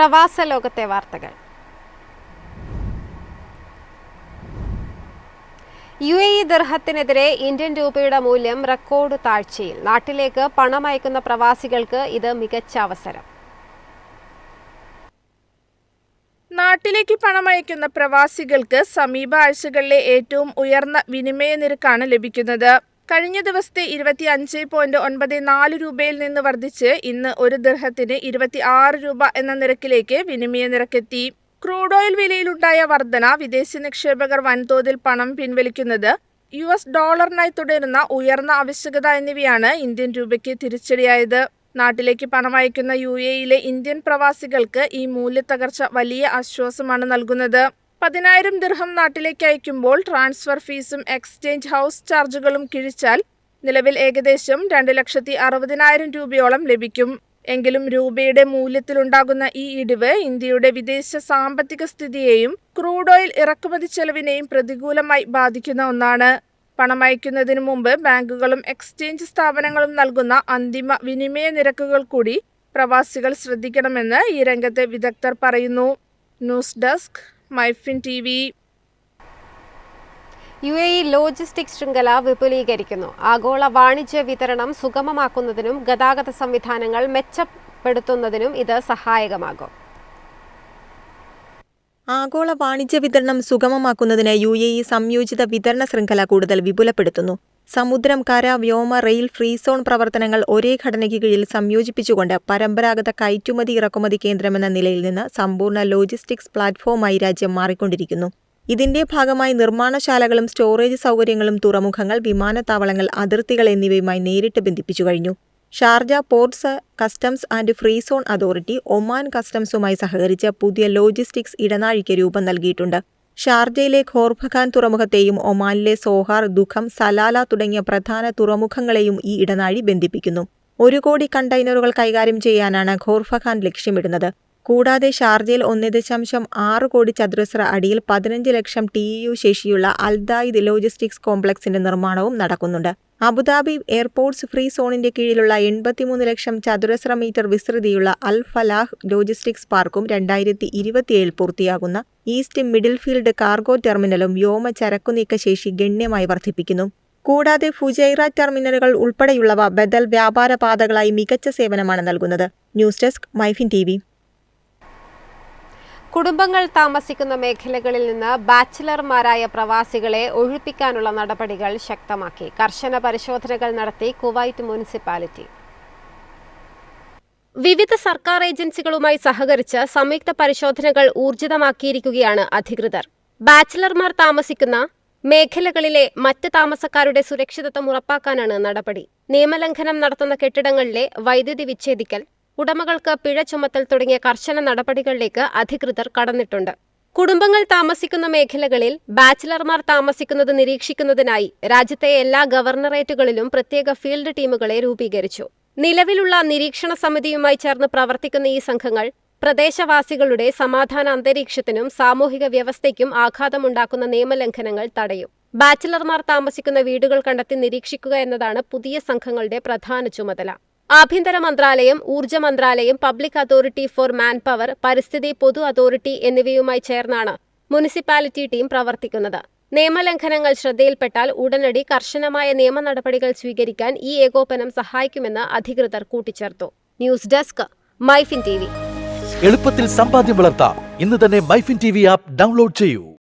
പ്രവാസ ലോകത്തെ വാർത്തകൾ. UAE ദിർഹത്തിനെതിരെ ഇന്ത്യൻ രൂപയുടെ മൂല്യം റെക്കോർഡ് താഴ്ചയിൽ. നാട്ടിലേക്ക് പണം അയക്കുന്ന പ്രവാസികൾക്ക് ഇത് മികച്ച അവസരം. നാട്ടിലേക്ക് പണമയക്കുന്ന പ്രവാസികൾക്ക് സമീപ ആഴ്ചകളിലെ ഏറ്റവും ഉയർന്ന വിനിമയ നിരക്കാണ് ലഭിക്കുന്നത്. കഴിഞ്ഞ ദിവസത്തെ 25.94 രൂപയിൽ നിന്ന് വർദ്ധിച്ച് ഇന്ന് ഒരു ദിർഹത്തിന് 26 രൂപ എന്ന നിരക്കിലേക്ക് വിനിമയ നിരക്കെത്തി. ക്രൂഡ് ഓയിൽ വിലയിലുണ്ടായ വർധന, വിദേശ നിക്ഷേപകർ വൻതോതിൽ പണം പിൻവലിക്കുന്നത്, US ഡോളറിനായി തുടരുന്ന ഉയർന്ന ആവശ്യകത എന്നിവയാണ് ഇന്ത്യൻ രൂപയ്ക്ക് തിരിച്ചടിയായത്. നാട്ടിലേക്ക് പണമയക്കുന്ന UAEയിലെ ഇന്ത്യൻ പ്രവാസികൾക്ക് ഈ മൂല്യത്തകർച്ച വലിയ ആശ്വാസമാണ് നൽകുന്നത്. 10,000 ദിർഹം നാട്ടിലേക്ക് അയക്കുമ്പോൾ ട്രാൻസ്ഫർ ഫീസും എക്സ്ചേഞ്ച് ഹൗസ് ചാർജുകളും കിഴിച്ചാൽ നിലവിൽ ഏകദേശം 2,60,000 രൂപയോളം ലഭിക്കും. എങ്കിലും രൂപയുടെ മൂല്യത്തിലുണ്ടാകുന്ന ഈ ഇടിവ് ഇന്ത്യയുടെ വിദേശ സാമ്പത്തിക സ്ഥിതിയെയും ക്രൂഡ് ഓയിൽ ഇറക്കുമതി ചെലവിനെയും പ്രതികൂലമായി ബാധിക്കുന്ന ഒന്നാണ്. പണമയക്കുന്നതിനു മുമ്പ് ബാങ്കുകളും എക്സ്ചേഞ്ച് സ്ഥാപനങ്ങളും നൽകുന്ന അന്തിമ വിനിമയ നിരക്കുകൾ കൂടി പ്രവാസികൾ ശ്രദ്ധിക്കണമെന്ന് ഈ രംഗത്തെ വിദഗ്ധർ പറയുന്നു. News desk, MyFin TV. UAE logistics ശൃംഖല വിപുലീകരിക്കുന്നു. ആഗോള വാണിജ്യ വിതരണം സുഗമമാക്കുന്നതിനും ഗതാഗത സംവിധാനങ്ങൾ മെച്ചപ്പെടുത്തുന്നതിനും ഇത് സഹായകമാകും. ആഗോള വാണിജ്യ വിതരണം സുഗമമാക്കുന്നതിന് UAE സംയോജിത വിതരണ ശൃംഖല കൂടുതൽ വിപുലപ്പെടുത്തുന്നു. സമുദ്രം, കര, വ്യോമ, റെയിൽ, ഫ്രീ സോൺ പ്രവർത്തനങ്ങൾ ഒരേ ഘടനയ്ക്ക് കീഴിൽ സംയോജിപ്പിച്ചുകൊണ്ട് പരമ്പരാഗത കയറ്റുമതി ഇറക്കുമതി കേന്ദ്രമെന്ന നിലയിൽ നിന്ന് സമ്പൂർണ്ണ ലോജിസ്റ്റിക്സ് പ്ലാറ്റ്ഫോമായി രാജ്യം മാറിക്കൊണ്ടിരിക്കുന്നു. ഇതിന്റെ ഭാഗമായി നിർമ്മാണശാലകളും സ്റ്റോറേജ് സൗകര്യങ്ങളും തുറമുഖങ്ങൾ, വിമാനത്താവളങ്ങൾ, അതിർത്തികൾ എന്നിവയുമായി നേരിട്ട് ബന്ധിപ്പിച്ചു കഴിഞ്ഞു. Sharjah ports customs and free zone authority Oman കസ്റ്റംസുമായി സഹകരിച്ച് പുതിയ ലോജിസ്റ്റിക്സ് ഇടനാഴിക്ക് രൂപം നൽകിയിട്ടുണ്ട്. ഷാർജയിലെ ഖോർഫഖാൻ തുറമുഖത്തെയും ഒമാനിലെ സോഹാർ, ദുഖം, സലാല തുടങ്ങിയ പ്രധാന തുറമുഖങ്ങളെയും ഈ ഇടനാഴി ബന്ധിപ്പിക്കുന്നു. 1 കോടി കണ്ടെയ്നറുകൾ കൈകാര്യം ചെയ്യാനാണ് ഖോർഫഖാൻ ലക്ഷ്യമിടുന്നത്. കൂടാതെ ഷാർജയിൽ 1.6 കോടി ചതുരശ്ര അടിയിൽ 15 ലക്ഷം TEU ശേഷിയുള്ള അൽദായിദ് ലോജിസ്റ്റിക്സ് കോംപ്ലക്സിന്റെ നിർമ്മാണവും നടക്കുന്നുണ്ട്. അബുദാബി എയർപോർട്ട്സ് ഫ്രീ സോണിന്റെ കീഴിലുള്ള 83 ലക്ഷം ചതുരശ്ര മീറ്റർ വിസ്തൃതിയുള്ള അൽ ഫലാഹ് ലോജിസ്റ്റിക്സ് പാർക്കും 2027 പൂർത്തിയാകുന്ന ഈസ്റ്റ് മിഡിൽ ഫീൽഡ് കാർഗോ ടെർമിനലും വ്യോമ ചരക്കുനീക്ക ശേഷി ഗണ്യമായി വർദ്ധിപ്പിക്കുന്നു. കൂടാതെ ഫുജൈറ ടെർമിനലുകൾ ഉൾപ്പെടെയുള്ളവ ബദൽ വ്യാപാര പാതകളായി മികച്ച സേവനമാണ് നൽകുന്നത്. News desk, MyFin TV. കുടുംബങ്ങൾ താമസിക്കുന്ന മേഖലകളിൽ നിന്ന് ബാച്ചിലർമാരായ പ്രവാസികളെ ഒഴിപ്പിക്കാനുള്ള നടപടികൾ ശക്തമാക്കി. കർശന പരിശോധനകൾ നടത്തി കുവൈറ്റ് മുനിസിപ്പാലിറ്റി. വിവിധ സർക്കാർ ഏജൻസികളുമായി സഹകരിച്ച് സംയുക്ത പരിശോധനകൾ ഊർജിതമാക്കിയിരിക്കുകയാണ് അധികൃതർ. ബാച്ചിലർമാർ താമസിക്കുന്ന മേഖലകളിലെ മറ്റ് താമസക്കാരുടെ സുരക്ഷിതത്വം ഉറപ്പാക്കാനാണ് നടപടി. നിയമലംഘനം നടത്തുന്ന കെട്ടിടങ്ങളിലെ വൈദ്യുതി വിച്ഛേദിക്കൽ, ഉടമകൾക്ക് പിഴ ചുമത്തൽ തുടങ്ങിയ കർശന നടപടികളിലേക്ക് അധികൃതർ കടന്നിട്ടുണ്ട്. കുടുംബങ്ങൾ താമസിക്കുന്ന മേഖലകളിൽ ബാച്ചിലർമാർ താമസിക്കുന്നത് നിരീക്ഷിക്കുന്നതിനായി രാജ്യത്തെ എല്ലാ ഗവർണറേറ്റുകളിലും പ്രത്യേക ഫീൽഡ് ടീമുകളെ രൂപീകരിച്ചു. നിലവിലുള്ള നിരീക്ഷണ സമിതിയുമായി ചേർന്ന് പ്രവർത്തിക്കുന്ന ഈ സംഘങ്ങൾ പ്രദേശവാസികളുടെ സമാധാന അന്തരീക്ഷത്തിനും സാമൂഹിക വ്യവസ്ഥയ്ക്കും ആഘാതമുണ്ടാക്കുന്ന നിയമലംഘനങ്ങൾ തടയും. ബാച്ചിലർമാർ താമസിക്കുന്ന വീടുകൾ കണ്ടെത്തി നിരീക്ഷിക്കുക എന്നതാണ് പുതിയ സംഘങ്ങളുടെ പ്രധാന ചുമതല. ആഭ്യന്തര മന്ത്രാലയം, ഊർജ്ജ മന്ത്രാലയം, public authority four man power, പരിസ്ഥിതി പൊതു അതോറിറ്റി എന്നിവയുമായി ചേർന്നാണ് മുനിസിപ്പാലിറ്റി ടീം പ്രവർത്തിക്കുന്നത്. നിയമലംഘനങ്ങൾ ശ്രദ്ധയിൽപ്പെട്ടാൽ ഉടനടി കർശനമായ നിയമ നടപടികൾ സ്വീകരിക്കാൻ ഈ ഏകോപനം സഹായിക്കുമെന്ന് അധികൃതർ കൂട്ടിച്ചേർത്തു. News desk, MyFin TV. എളുപ്പത്തിൽ സമ്പാദ്യം വളർത്താം. ഇന്ന് തന്നെ മൈഫിൻ TV ആപ്പ് ഡൗൺലോഡ് ചെയ്യൂ.